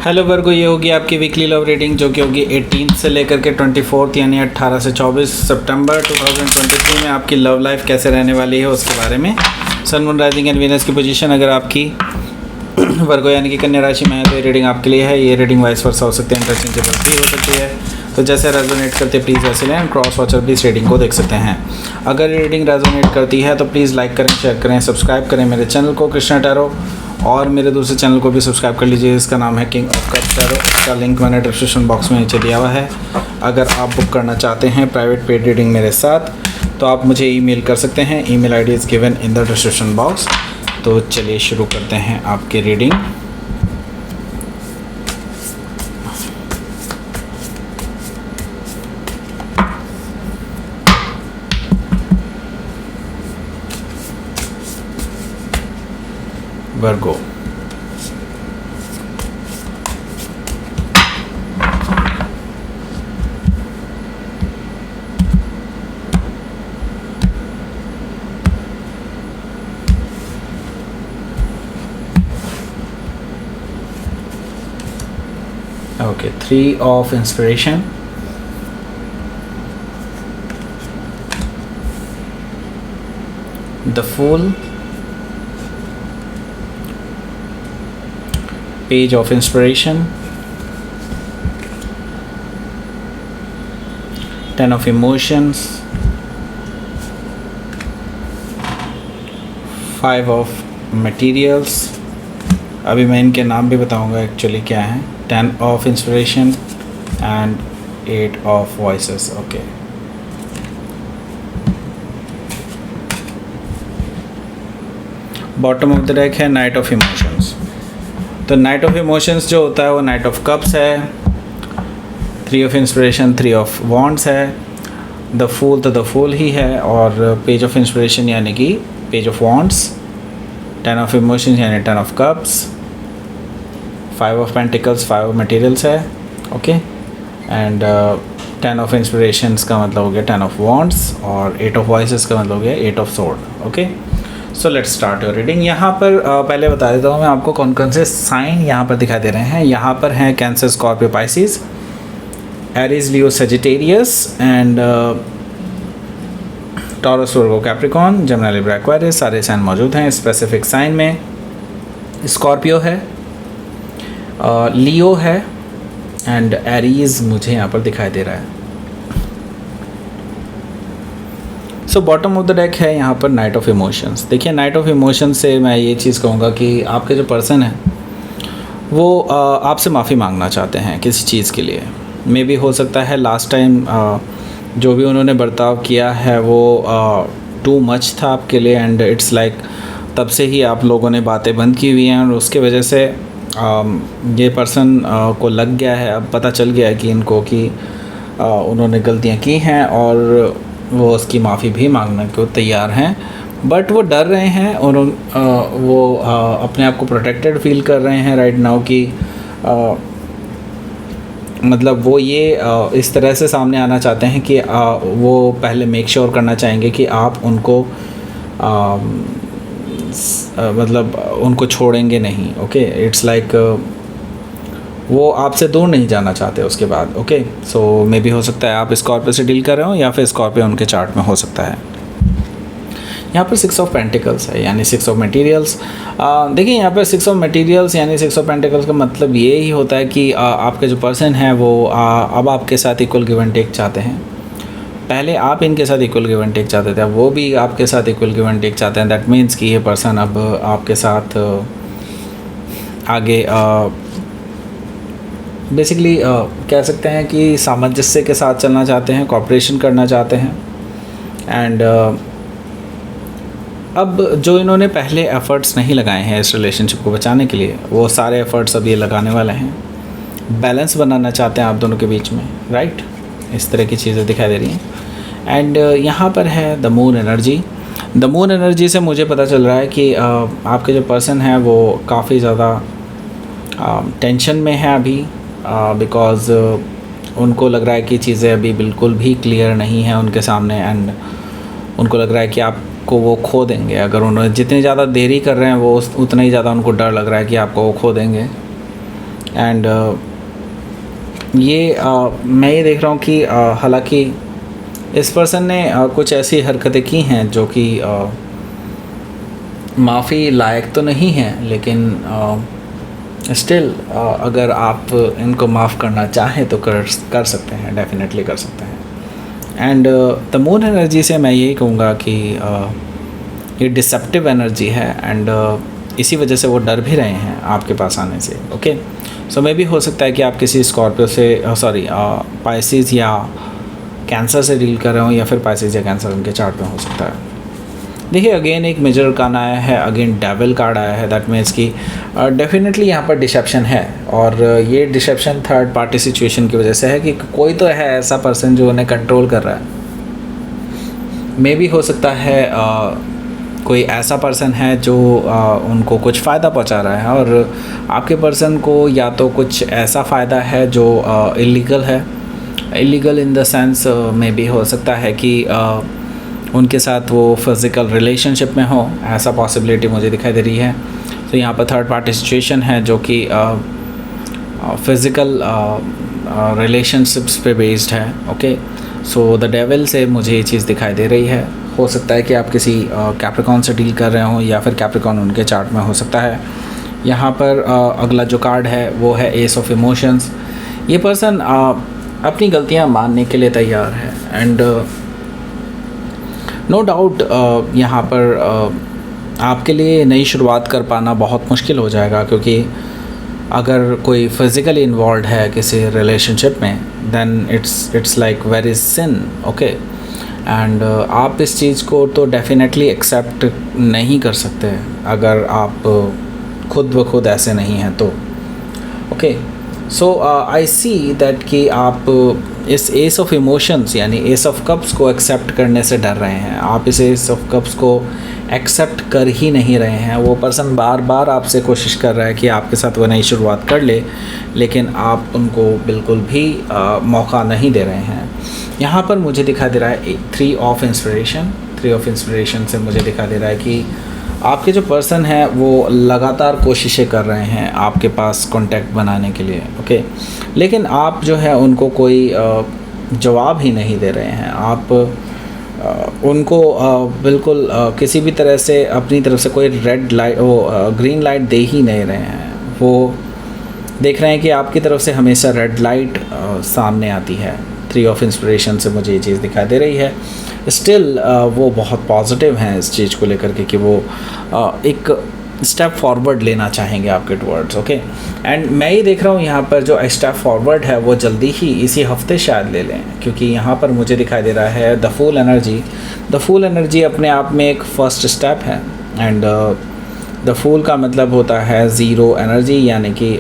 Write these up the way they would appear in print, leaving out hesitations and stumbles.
Hello वर्गो, ये होगी आपकी वीकली लव रीडिंग जो कि होगी 18 से लेकर के 24 यानी 18 से 24 सितंबर 2023 में आपकी लव लाइफ कैसे रहने वाली है उसके बारे में। Sun moon rising and Venus की पोजीशन अगर आपकी वर्गो यानी कि कन्या राशि में है तो ये रीडिंग आपके लिए है। ये रीडिंग वाइस वर्सा हो सकती है, इंटरचेंजेबल भी हो सकती है, तो जैसे रेजोनेट करते हैं प्लीज़ वैसे लें। क्रॉस वॉचर भी इस रीडिंग को देख सकते हैं। अगर ये रीडिंग रेजोनेट करती है तो प्लीज़ लाइक करें, शेयर करें, सब्सक्राइब करें मेरे चैनल को कृष्णा टैरो, और मेरे दूसरे चैनल को भी सब्सक्राइब कर लीजिए। इसका नाम है किंग ऑफ कप्स टैरो। इसका लिंक मैंने डिस्क्रिप्शन बॉक्स में नीचे दिया हुआ है। अगर आप बुक करना चाहते हैं प्राइवेट पेड रीडिंग मेरे साथ तो आप मुझे ईमेल कर सकते हैं। Email ID is given in the description box. तो चलिए शुरू करते हैं आपकी reading. Virgo, okay, 3 of inspiration, the Fool, Page of inspiration, 10 of emotions, 5 of materials। अभी मैं इनके नाम भी बताऊंगा एक्चुअली क्या है। 10 of inspiration and 8 of voices। Okay, bottom of the deck है नाइट ऑफ इमोशंस। तो नाइट ऑफ इमोशंस जो होता है वो नाइट ऑफ कप्स है, 3 ऑफ इंस्पिरेशन 3 ऑफ वॉन्ड्स है, द फूल तो द फूल ही है, और पेज ऑफ इंस्पिरेशन यानी कि page of wands, 10 of emotions यानी 10 of cups, 5 of pentacles 5 of materials है। ओके, एंड 10 ऑफ इंस्पिरेशंस का मतलब हो गया 10 ऑफ वॉन्ड्स, और 8 ऑफ वॉइसेस का मतलब हो गया 8 of sword. Okay, so let's start your reading. यहाँ पर पहले बता देता हूँ मैं आपको कौन कौन से साइन यहाँ पर दिखाई दे रहे हैं। यहाँ पर हैं cancer, Scorpio, Pisces, Aries, Leo, Sagittarius and taurus, Virgo, Capricorn, Gemini, Libra, Aquarius. सारे साइन मौजूद हैं। स्पेसिफिक साइन में स्कॉर्पियो है, लियो है एंड एरीज मुझे यहाँ पर दिखाई दे रहा है। So bottom of the deck है यहाँ पर नाइट ऑफ इमोशंस। देखिए, नाइट ऑफ इमोशंस से मैं ये चीज़ कहूँगा कि आपके जो पर्सन है वो आपसे माफ़ी मांगना चाहते हैं किसी चीज़ के लिए। मे बी हो सकता है लास्ट टाइम जो भी उन्होंने बर्ताव किया है वो टू मच था आपके लिए, एंड इट्स लाइक तब से ही आप लोगों ने बातें बंद की हुई हैं, और उसके वजह से ये पर्सन को लग गया है, अब पता चल गया है कि इनको कि उन्होंने गलतियाँ की हैं और वो उसकी माफ़ी भी मांगने को तैयार हैं। बट वो डर रहे हैं और वो अपने आप को प्रोटेक्टेड फील कर रहे हैं राइट नाउ कि मतलब वो ये इस तरह से सामने आना चाहते हैं कि वो पहले मेक श्योर करना चाहेंगे कि आप उनको मतलब उनको छोड़ेंगे नहीं। ओके, इट्स लाइक वो आपसे दूर नहीं जाना चाहते उसके बाद। ओके, सो मे बी हो सकता है आप स्कॉर्पियो से डील कर रहे हो या फिर स्कॉर्पियो उनके चार्ट में हो सकता है। यहाँ पर 6 ऑफ पेंटिकल्स है यानी 6 ऑफ मटेरियल्स। देखिए, यहाँ पर 6 ऑफ मटेरियल्स यानी 6 ऑफ पेंटिकल्स का मतलब ये ही होता है कि आपके जो पर्सन है वो अब आपके साथ इक्वल गिव एंड टेक चाहते हैं। पहले आप इनके साथ इक्वल गिव एंड टेक चाहते थे, अब वो भी आपके साथ इक्वल गिव एंड टेक चाहते हैं। दैट मीन्स कि ये पर्सन अब आपके साथ आगे बेसिकली कह सकते हैं कि सामंजस्य के साथ चलना चाहते हैं, कॉपरेशन करना चाहते हैं। एंड अब जो इन्होंने पहले एफ़र्ट्स नहीं लगाए हैं इस रिलेशनशिप को बचाने के लिए, वो सारे एफ़र्ट्स अब ये लगाने वाले हैं। बैलेंस बनाना चाहते हैं आप दोनों के बीच में, राइट? इस तरह की चीज़ें दिखाई दे रही हैं। एंड यहाँ पर है the moon energy. The moon energy से मुझे पता चल रहा है कि आपके जो पर्सन है वो काफ़ी ज़्यादा टेंशन में है अभी, बिकॉज़ उनको लग रहा है कि चीज़ें अभी बिल्कुल भी क्लियर नहीं है उनके सामने, एंड उनको लग रहा है कि आपको वो खो देंगे। अगर उन्होंने जितनी ज़्यादा देरी कर रहे हैं वो उतना ही ज़्यादा उनको डर लग रहा है कि आपको वो खो देंगे। एंड ये मैं ये देख रहा हूँ कि हालांकि इस पर्सन ने कुछ ऐसी हरकतें की हैं जो कि माफ़ी लायक तो नहीं है, लेकिन स्टिल अगर आप इनको माफ़ करना चाहें तो कर सकते हैं, डेफिनेटली कर सकते हैं। एंड द मून एनर्जी से मैं यही कहूँगा कि ये डिसेप्टिव एनर्जी है एंड इसी वजह से वो डर भी रहे हैं आपके पास आने से। ओके, सो मे भी हो सकता है कि आप किसी स्कॉर्पियो से पाइसिस या कैंसर से डील कर रहे हो, या फिर पाइसिस या कैंसर उनके चार्ट में हो सकता है। देखिए अगेन एक मेजर कार्ड आया है, अगेन डेविल कार्ड आया है, दैट मीन्स कि डेफिनेटली यहाँ पर डिसेप्शन है, और ये डिसेप्शन थर्ड पार्टी सिचुएशन की वजह से है कि कोई तो है ऐसा पर्सन जो उन्हें कंट्रोल कर रहा है। मे भी हो सकता है कोई ऐसा पर्सन है जो उनको कुछ फ़ायदा पहुंचा रहा है, और आपके पर्सन को या तो कुछ ऐसा फ़ायदा है जो इलीगल है, इलीगल इन द सेंस में भी हो सकता है कि उनके साथ वो फिज़िकल रिलेशनशिप में हो, ऐसा पॉसिबिलिटी मुझे दिखाई दे रही है। तो यहाँ पर थर्ड पार्टी सिचुएशन है जो कि फ़िज़िकल रिलेशनशिप्स पे बेस्ड है। ओके, सो द डेविल से मुझे ये चीज़ दिखाई दे रही है। हो सकता है कि आप किसी कैप्रिकॉन से डील कर रहे हो, या फिर कैप्रिकॉन उनके चार्ट में हो सकता है। यहाँ पर अगला जो कार्ड है वो है एस ऑफ इमोशंस। ये पर्सन अपनी गलतियाँ मानने के लिए तैयार है, एंड नो डाउट यहाँ पर आपके लिए नई शुरुआत कर पाना बहुत मुश्किल हो जाएगा, क्योंकि अगर कोई फिज़िकली इन्वॉल्व है किसी रिलेशनशिप में, then it's like very sin. Okay, and आप इस चीज़ को तो डेफिनेटली एक्सेप्ट नहीं कर सकते अगर आप खुद ब खुद ऐसे नहीं हैं तो। Okay, so I see that कि आप इस एस ऑफ इमोशंस यानी एस ऑफ कप्स को एक्सेप्ट करने से डर रहे हैं। आप इस एस ऑफ कप्स को एक्सेप्ट कर ही नहीं रहे हैं। वो पर्सन बार बार आपसे कोशिश कर रहा है कि आपके साथ वो नई शुरुआत कर ले, लेकिन आप उनको बिल्कुल भी मौका नहीं दे रहे हैं। यहाँ पर मुझे दिखा दे रहा है थ्री ऑफ इंस्पिरेशन से मुझे दिखा दे रहा है कि आपके जो पर्सन है वो लगातार कोशिशें कर रहे हैं आपके पास कांटेक्ट बनाने के लिए। ओके, लेकिन आप जो है उनको कोई जवाब ही नहीं दे रहे हैं। आप उनको बिल्कुल किसी भी तरह से अपनी तरफ से कोई रेड लाइट ग्रीन लाइट दे ही नहीं रहे हैं। वो देख रहे हैं कि आपकी तरफ से हमेशा रेड लाइट सामने आती है। थ्री ऑफ इंस्पिरेशन से मुझे ये चीज़ दिखाई दे रही है। स्टिल वो बहुत पॉजिटिव हैं इस चीज़ को लेकर के कि वो एक स्टेप फॉरवर्ड लेना चाहेंगे आपके टुवर्ड्स। ओके, एंड मैं ये देख रहा हूँ यहाँ पर जो स्टेप फॉरवर्ड है वो जल्दी ही इसी हफ्ते शायद ले लें, क्योंकि यहाँ पर मुझे दिखाई दे रहा है the fool energy. The fool energy अपने आप में एक फर्स्ट स्टेप है, एंड द फूल का मतलब होता है ज़ीरो एनर्जी, यानी कि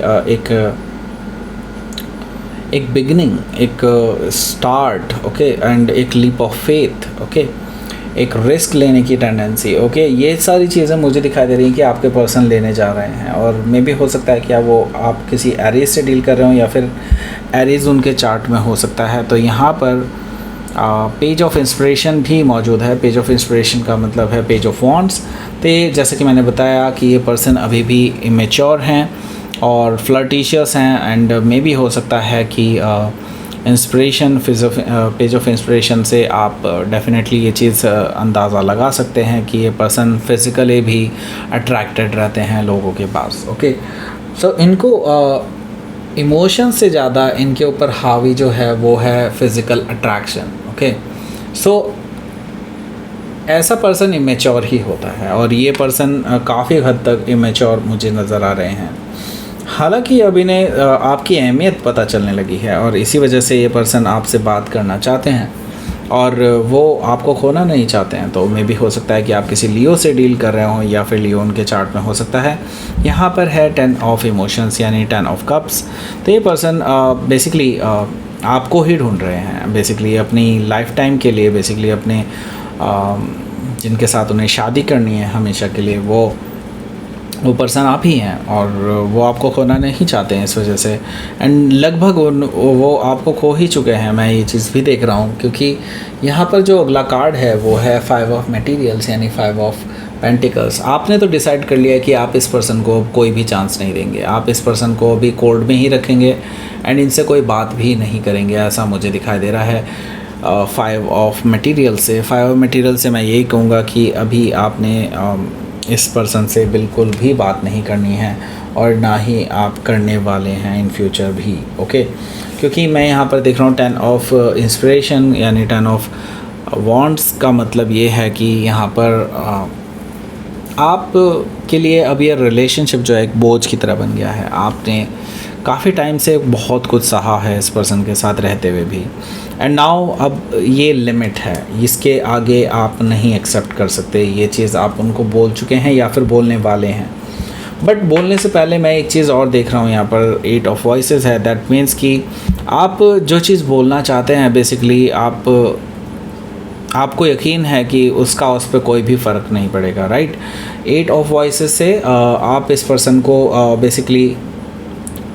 एक बिगनिंग, एक स्टार्ट। ओके, एंड एक लीप ऑफ फेथ। ओके, एक रिस्क लेने की टेंडेंसी। ओके, ये सारी चीज़ें मुझे दिखाई दे रही हैं कि आपके पर्सन लेने जा रहे हैं, और मे भी हो सकता है कि वो आप किसी एरीज से डील कर रहे हो, या फिर एरीज उनके चार्ट में हो सकता है। तो यहाँ पर पेज ऑफ इंस्पिरेशन भी मौजूद है। पेज ऑफ इंस्पिरेशन का मतलब है पेज ऑफ वॉन्ड्स। तो जैसे कि मैंने बताया कि ये पर्सन अभी भी इमेच्योर हैं और फ्लर्टिशियस हैं, एंड मे भी हो सकता है कि इंस्पिरेशन पेज ऑफ इंस्पिरेशन से आप डेफिनेटली ये चीज़ अंदाज़ा लगा सकते हैं कि ये पर्सन फिज़िकली भी अट्रैक्टेड रहते हैं लोगों के पास। ओके, सो इनको इमोशन से ज़्यादा इनके ऊपर हावी जो है वो है फिज़िकल अट्रैक्शन। ओके, सो ऐसा पर्सन इमेच्योर ही होता है, और ये पर्सन काफ़ी हद तक इमेच्योर मुझे नज़र आ रहे हैं। हालांकि अब इन्हें आपकी अहमियत पता चलने लगी है, और इसी वजह से ये पर्सन आपसे बात करना चाहते हैं, और वो आपको खोना नहीं चाहते हैं। तो मे भी हो सकता है कि आप किसी लियो से डील कर रहे हो, या फिर लियो उनके चार्ट में हो सकता है। यहाँ पर है 10 ऑफ इमोशंस यानी 10 ऑफ कप्स। तो ये पर्सन बेसिकली आपको ही ढूंढ रहे हैं, बेसिकली अपनी लाइफ टाइम के लिए, बेसिकली अपने जिनके साथ उन्हें शादी करनी है हमेशा के लिए, वो पर्सन आप ही हैं, और वो आपको खोना नहीं चाहते हैं इस वजह से। एंड लगभग वो आपको खो ही चुके हैं, मैं ये चीज़ भी देख रहा हूँ, क्योंकि यहाँ पर जो अगला कार्ड है वो है 5 ऑफ मटेरियल्स यानी 5 ऑफ पेंटिकल्स, आपने तो डिसाइड कर लिया कि आप इस पर्सन को कोई भी चांस नहीं देंगे, आप इस पर्सन को अभी कोल्ड में ही रखेंगे एंड इनसे कोई बात भी नहीं करेंगे, ऐसा मुझे दिखाई दे रहा है। 5 ऑफ मटेरियल से, 5 ऑफ मटेरियल से मैं यही कहूँगा कि अभी आपने इस पर्सन से बिल्कुल भी बात नहीं करनी है और ना ही आप करने वाले हैं इन फ्यूचर भी, ओके। क्योंकि मैं यहाँ पर देख रहा हूँ 10 ऑफ इंस्पिरेशन यानी 10 ऑफ वॉन्ड्स का मतलब ये है कि यहाँ पर आप के लिए अब ये रिलेशनशिप जो है एक बोझ की तरह बन गया है। आपने काफ़ी टाइम से बहुत कुछ सहा है इस पर्सन के साथ रहते हुए भी, एंड नाउ अब ये लिमिट है, इसके आगे आप नहीं एक्सेप्ट कर सकते। ये चीज़ आप उनको बोल चुके हैं या फिर बोलने वाले हैं, बट बोलने से पहले मैं एक चीज़ और देख रहा हूँ यहाँ पर 8 ऑफ वॉइसेस है। दैट मीन्स कि आप जो चीज़ बोलना चाहते हैं बेसिकली आपको यकीन है कि उसका उस पर कोई भी फ़र्क नहीं पड़ेगा, राइट। 8 ऑफ वॉइसेस से आप इस पर्सन को बेसिकली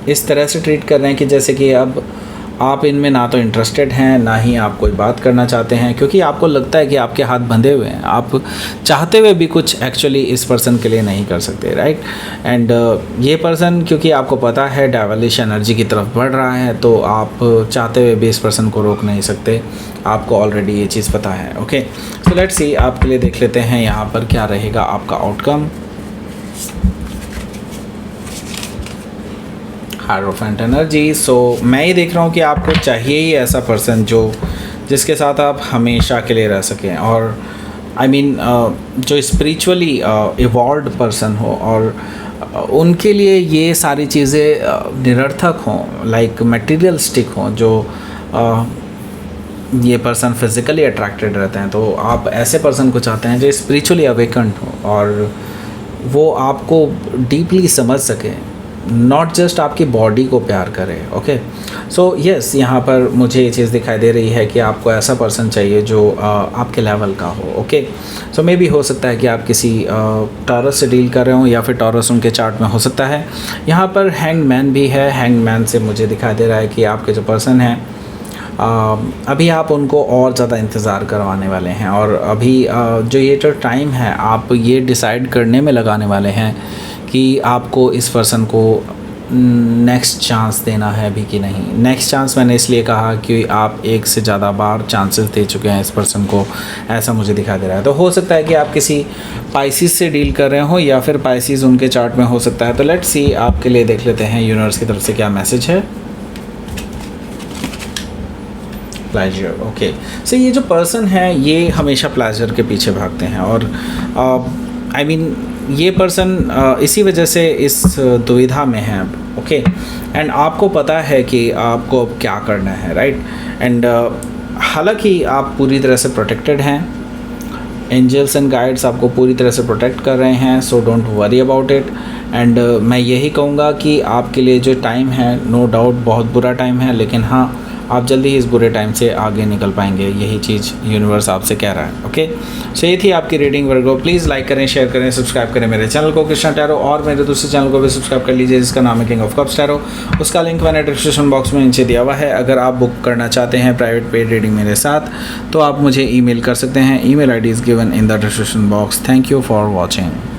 इस तरह से ट्रीट कर रहे हैं कि जैसे कि अब आप इनमें ना तो इंटरेस्टेड हैं ना ही आप कोई बात करना चाहते हैं, क्योंकि आपको लगता है कि आपके हाथ बंधे हुए हैं, आप चाहते हुए भी कुछ एक्चुअली इस पर्सन के लिए नहीं कर सकते, राइट। एंड ये पर्सन क्योंकि आपको पता है डेविलिश एनर्जी की तरफ बढ़ रहा है, तो आप चाहते हुए भी इस पर्सन को रोक नहीं सकते, आपको ऑलरेडी ये चीज़ पता है, ओके। सो लेट्स सी, आपके लिए देख लेते हैं यहाँ पर क्या रहेगा आपका आउटकम। Hierophant energy. सो मैं ये देख रहा हूँ कि आपको चाहिए ही ऐसा पर्सन जिसके साथ आप हमेशा के लिए रह सकें, और आई मीन जो स्पिरिचुअली इवॉल्व्ड पर्सन हो और उनके लिए ये सारी चीज़ें निरर्थक हों, लाइक मटेरियलिस्टिक हों। जो ये पर्सन फिज़िकली अट्रैक्टेड रहते हैं, तो आप ऐसे पर्सन को चाहते हैं जो स्पिरिचुअली अवेकन्ड हो और वो आपको डीपली समझ सके, नॉट जस्ट आपकी बॉडी को प्यार करे, ओके। सो यस, यहाँ पर मुझे ये चीज़ दिखाई दे रही है कि आपको ऐसा पर्सन चाहिए जो आपके लेवल का हो, ओके। सो मे भी हो सकता है कि आप किसी टॉरस से डील कर रहे हो या फिर टॉरस उनके चार्ट में हो सकता है। यहाँ पर हैंगमैन भी है, हैंगमैन से मुझे दिखाई दे रहा है कि आपके जो पर्सन हैं अभी आप उनको और ज़्यादा इंतज़ार करवाने वाले हैं, और अभी जो ये जो टाइम है आप ये डिसाइड करने में लगाने वाले हैं कि आपको इस पर्सन को नेक्स्ट चांस देना है भी कि नहीं। नेक्स्ट चांस मैंने इसलिए कहा कि आप एक से ज़्यादा बार चांसेस दे चुके हैं इस पर्सन को, ऐसा मुझे दिखा दे रहा है। तो हो सकता है कि आप किसी पाइसिस से डील कर रहे हो या फिर पाइसिस उनके चार्ट में हो सकता है। तो लेट्स सी, आपके लिए देख लेते हैं यूनिवर्स की तरफ से क्या मैसेज है। Pleasure, okay. सो ये जो पर्सन है ये हमेशा प्लेजर के पीछे भागते हैं, और आई मीन ये पर्सन इसी वजह से इस दुविधा में है अब, ओके। एंड आपको पता है कि आपको अब क्या करना है, राइट। एंड हालांकि आप पूरी तरह से प्रोटेक्टेड हैं, एंजल्स एंड गाइड्स आपको पूरी तरह से प्रोटेक्ट कर रहे हैं, so don't worry about it. And मैं यही कहूँगा कि आपके लिए जो टाइम है नो डाउट बहुत बुरा टाइम है, लेकिन हाँ आप जल्दी ही इस बुरे टाइम से आगे निकल पाएंगे, यही चीज़ यूनिवर्स आपसे कह रहा है, ओके। सो ये थी आपकी रीडिंग वर्गो। प्लीज़ लाइक करें, शेयर करें, सब्सक्राइब करें मेरे चैनल को कृष्णा टैरो, और मेरे दूसरे चैनल को भी सब्सक्राइब कर लीजिए जिसका नाम है किंग ऑफ कप्स टैरो। उसका लिंक मैंने डिस्क्रिप्शन बॉक्स में नीचे दिया हुआ है। अगर आप बुक करना चाहते हैं प्राइवेट पेड रीडिंग मेरे साथ तो आप मुझे ईमेल कर सकते हैं। Email ID is given in the description box. Thank you for watching.